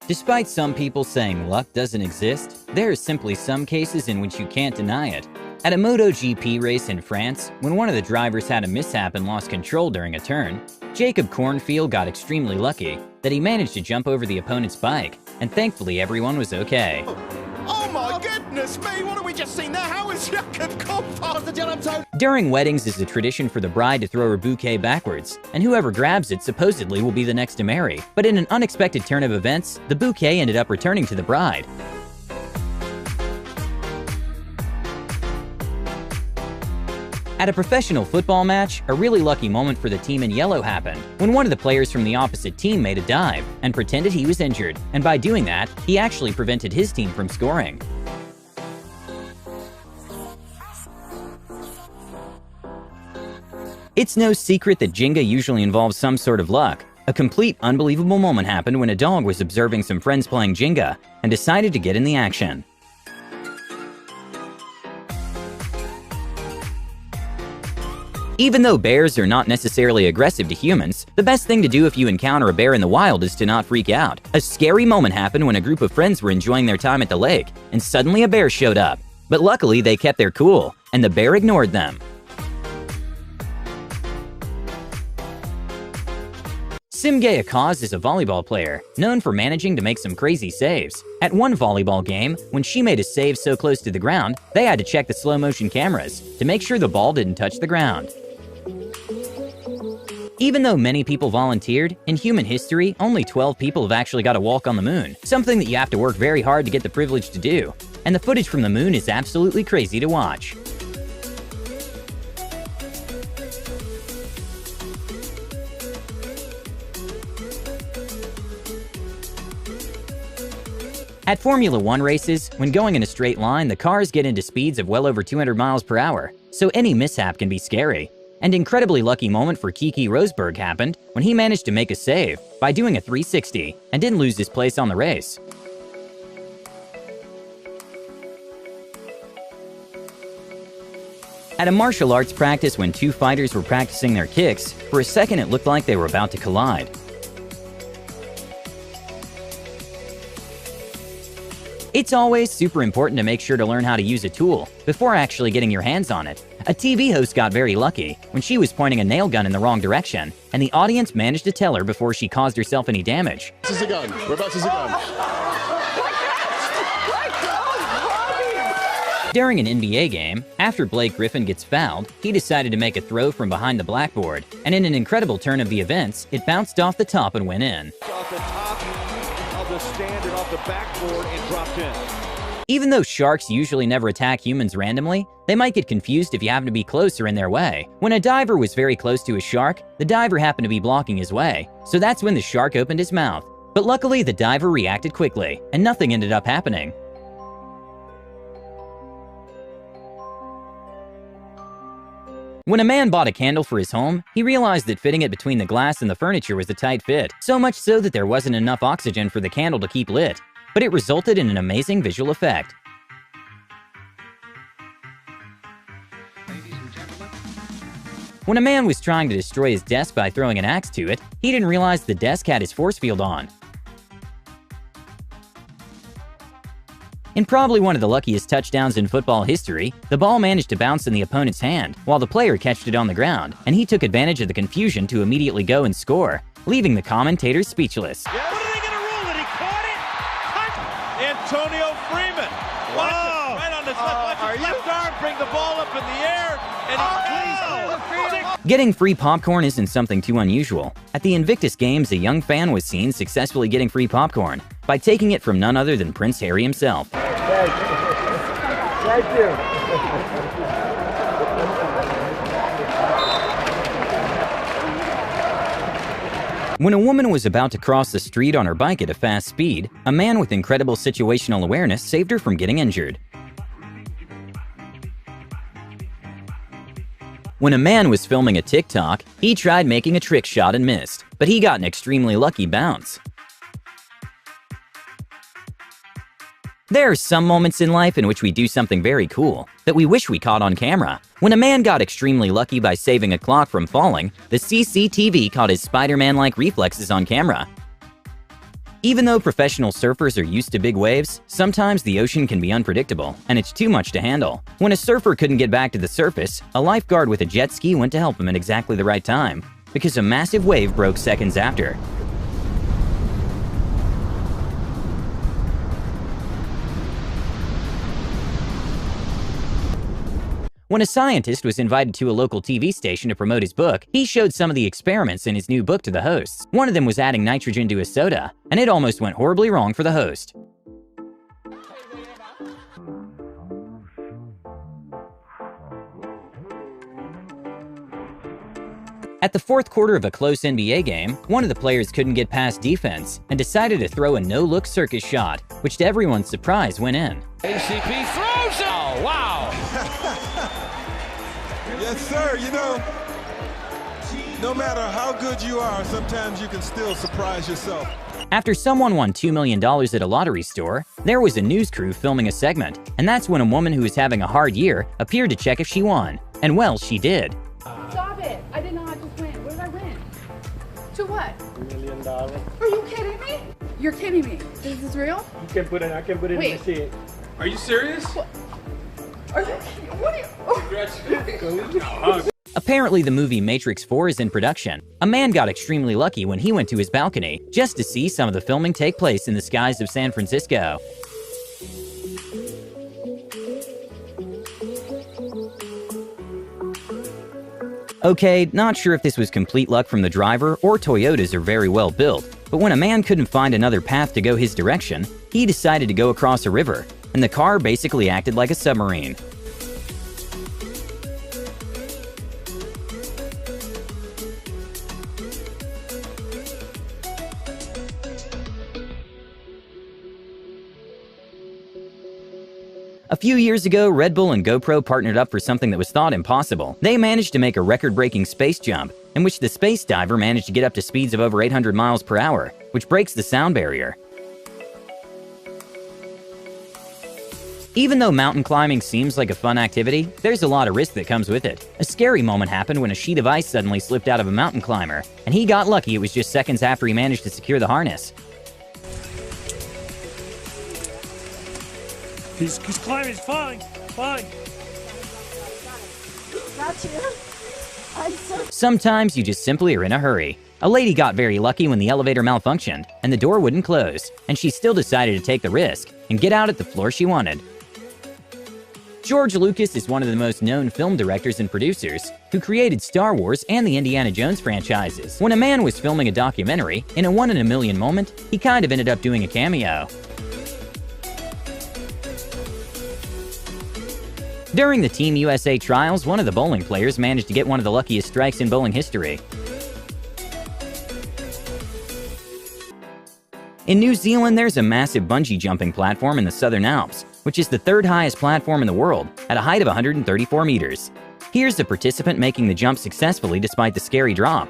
Despite some people saying luck doesn't exist, there are simply some cases in which you can't deny it. At a MotoGP race in France, when one of the drivers had a mishap and lost control during a turn, Jacob Cornfield got extremely lucky that he managed to jump over the opponent's bike, and thankfully everyone was okay. Oh my goodness me, what have we just seen there? How is Jacob Cornfield the gentleman? During weddings, it's a tradition for the bride to throw her bouquet backwards, and whoever grabs it supposedly will be the next to marry. But in an unexpected turn of events, the bouquet ended up returning to the bride. At a professional football match, a really lucky moment for the team in yellow happened when one of the players from the opposite team made a dive and pretended he was injured, and by doing that, he actually prevented his team from scoring. It's no secret that Jenga usually involves some sort of luck. A complete unbelievable moment happened when a dog was observing some friends playing Jenga and decided to get in the action. Even though bears are not necessarily aggressive to humans, the best thing to do if you encounter a bear in the wild is to not freak out. A scary moment happened when a group of friends were enjoying their time at the lake, and suddenly a bear showed up. But luckily, they kept their cool, and the bear ignored them. Simge Akaz is a volleyball player, known for managing to make some crazy saves. At one volleyball game, when she made a save so close to the ground, they had to check the slow-motion cameras to make sure the ball didn't touch the ground. Even though many people volunteered, in human history, only 12 people have actually got to walk on the moon, something that you have to work very hard to get the privilege to do. And the footage from the moon is absolutely crazy to watch. At Formula 1 races, when going in a straight line, the cars get into speeds of well over 200 miles per hour, so any mishap can be scary. An incredibly lucky moment for Keke Rosberg happened when he managed to make a save by doing a 360 and didn't lose his place on the race. At a martial arts practice when two fighters were practicing their kicks, for a second it looked like they were about to collide. It's always super important to make sure to learn how to use a tool before actually getting your hands on it. A TV host got very lucky when she was pointing a nail gun in the wrong direction, and the audience managed to tell her before she caused herself any damage. This is a gun. We're about to use a gun. During an NBA game, after Blake Griffin gets fouled, he decided to make a throw from behind the blackboard, and in an incredible turn of the events, it bounced off the top and went in. Off the top of the stand and off the backboard and dropped in. Even though sharks usually never attack humans randomly, they might get confused if you happen to be close or in their way. When a diver was very close to a shark, the diver happened to be blocking his way, so that's when the shark opened his mouth. But luckily, the diver reacted quickly, and nothing ended up happening. When a man bought a candle for his home, he realized that fitting it between the glass and the furniture was a tight fit, so much so that there wasn't enough oxygen for the candle to keep lit. But it resulted in an amazing visual effect. When a man was trying to destroy his desk by throwing an axe to it, he didn't realize the desk had his force field on. In probably one of the luckiest touchdowns in football history, the ball managed to bounce in the opponent's hand while the player catched it on the ground, and he took advantage of the confusion to immediately go and score, leaving the commentators speechless. Yeah, what are they going to rule it? He caught it? Antonio Freeman. Watch it, right on his left arm, bring the ball up in the air, and Getting free popcorn isn't something too unusual. At the Invictus Games, a young fan was seen successfully getting free popcorn by taking it from none other than Prince Harry himself. Thank you. When a woman was about to cross the street on her bike at a fast speed, a man with incredible situational awareness saved her from getting injured. When a man was filming a TikTok, he tried making a trick shot and missed, but he got an extremely lucky bounce. There are some moments in life in which we do something very cool that we wish we caught on camera. When a man got extremely lucky by saving a clock from falling, the CCTV caught his Spider-Man-like reflexes on camera. Even though professional surfers are used to big waves, sometimes the ocean can be unpredictable, and it's too much to handle. When a surfer couldn't get back to the surface, a lifeguard with a jet ski went to help him at exactly the right time, because a massive wave broke seconds after. When a scientist was invited to a local TV station to promote his book, he showed some of the experiments in his new book to the hosts. One of them was adding nitrogen to a soda, and it almost went horribly wrong for the host. At the fourth quarter of a close NBA game, one of the players couldn't get past defense and decided to throw a no-look circus shot, which to everyone's surprise went in. ACP throws it! Oh, wow! Yes, sir. You know, no matter how good you are, sometimes you can still surprise yourself. After someone won $2 million at a lottery store, there was a news crew filming a segment, and that's when a woman who was having a hard year appeared to check if she won. And well, she did. Stop it! I did not just win. What did I win? To what? $1 million. Are you kidding me? You're kidding me. Is this real? You can put it. I can put it in the seat. Are you serious? What? Are you kidding? What are you? Apparently, the movie Matrix 4 is in production. A man got extremely lucky when he went to his balcony just to see some of the filming take place in the skies of San Francisco. Okay, not sure if this was complete luck from the driver or Toyotas are very well built, but when a man couldn't find another path to go his direction, he decided to go across a river, and the car basically acted like a submarine. A few years ago, Red Bull and GoPro partnered up for something that was thought impossible. They managed to make a record-breaking space jump, in which the space diver managed to get up to speeds of over 800 miles per hour, which breaks the sound barrier. Even though mountain climbing seems like a fun activity, there's a lot of risk that comes with it. A scary moment happened when a sheet of ice suddenly slipped out of a mountain climber, and he got lucky. It was just seconds after he managed to secure the harness. He's climbing. He's fine. Got you. I'm so... Sometimes you just simply are in a hurry. A lady got very lucky when the elevator malfunctioned, and the door wouldn't close, and she still decided to take the risk and get out at the floor she wanted. George Lucas is one of the most known film directors and producers who created Star Wars and the Indiana Jones franchises. When a man was filming a documentary, in a one-in-a-million moment, he kind of ended up doing a cameo. During the Team USA trials, one of the bowling players managed to get one of the luckiest strikes in bowling history. In New Zealand, there's a massive bungee jumping platform in the Southern Alps, which is the third highest platform in the world, at a height of 134 meters. Here's the participant making the jump successfully despite the scary drop.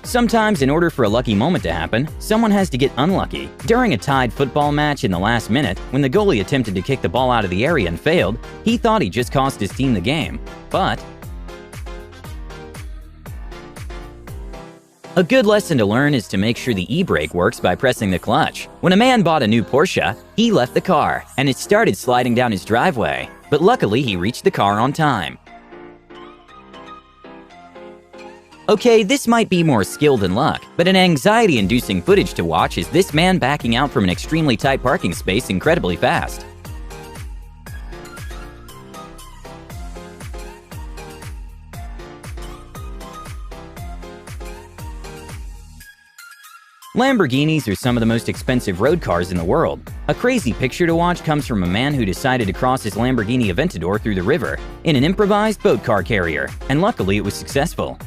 Sometimes, in order for a lucky moment to happen, someone has to get unlucky. During a tied football match in the last minute, when the goalie attempted to kick the ball out of the area and failed, he thought he just cost his team the game. But a good lesson to learn is to make sure the e-brake works by pressing the clutch. When a man bought a new Porsche, he left the car, and it started sliding down his driveway. But luckily, he reached the car on time. Okay, this might be more skill than luck, but an anxiety-inducing footage to watch is this man backing out from an extremely tight parking space incredibly fast. Lamborghinis are some of the most expensive road cars in the world. A crazy picture to watch comes from a man who decided to cross his Lamborghini Aventador through the river in an improvised boat car carrier, and luckily it was successful.